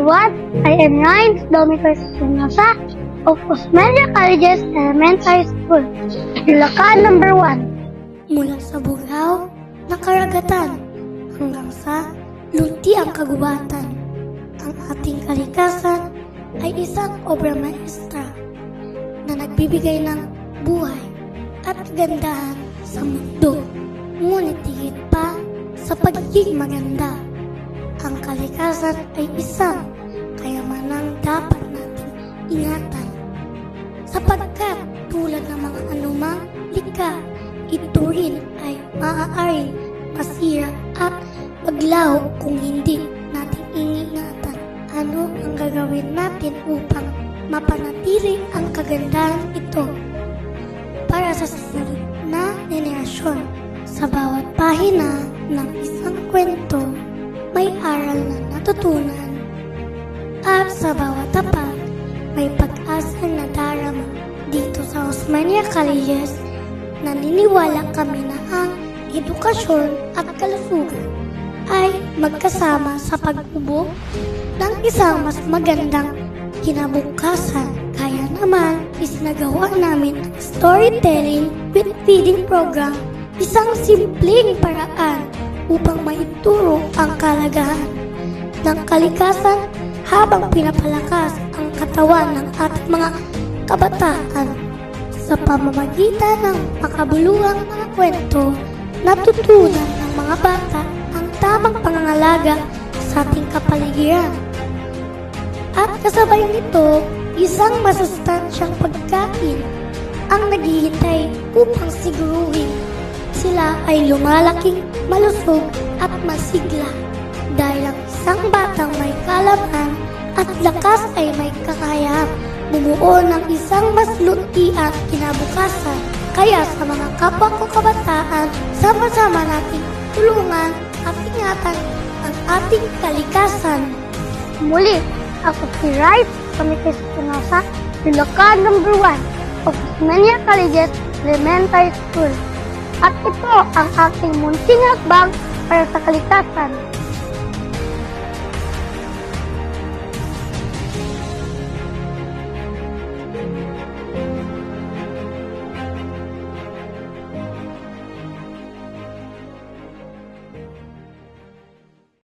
everyone. I am Ryan Dominic Espinosa of Osmeña Colleges Elementary School, Bulacan number 1. Mula sa bugaw ng karagatan hanggang sa luntiang kagubatan, ang ating kalikasan ay isang obra maestra na nagbibigay ng buhay at kagandahan sa mundo. Ngunit higit pa sa pagiging maganda, ang kalikasan ay isang kayamanang dapat nating ingatan. Sapagkat tulad ng mga anumang likha, ito rin ay maaaring masira at maglaho kung hindi natin ingingatan. Ano ang gagawin natin upang mapanatili ang kagandahan ito para sa susunod na henerasyon? Sa bawat pahina ng isang kwento, may aral na natutunan, at sa bawat tapat, may pag-asa na darama. Dito sa Osmeña Colleges, naniniwala kami na ang edukasyon at kalusugan ay magkasama sa pag-ubo ng isang mas magandang kinabukasan. Kaya naman, isinagawa namin ang storytelling with feeding program, isang simpleng paraan upang maituro ang kalagahan ng kalikasan habang pinapalakas ang katawan ng ating mga kabataan. Sa pamamagitan ng makabuluhang mga kwento, natutunan ng mga bata ang tamang pangangalaga sa ating kapaligiran. At kasabay nito, isang masustansyang pagkain ang naghihintay upang siguruhin sila ay lumalaking malusog at masigla, dahil ang isang batang may kalaman at lakas ay may kakayahang bumuo ng isang mas luntiang kinabukasan. Kaya sa mga kapwa ko kabataan, sama-sama nating tulungan at ingatan ang ating kalikasan. Muli, ako si Rice Dominic Espinosa, Bulacan number 1 of Osmeña Colleges Elementary School. At ito ang aking munting hakbang para sa kalikasan.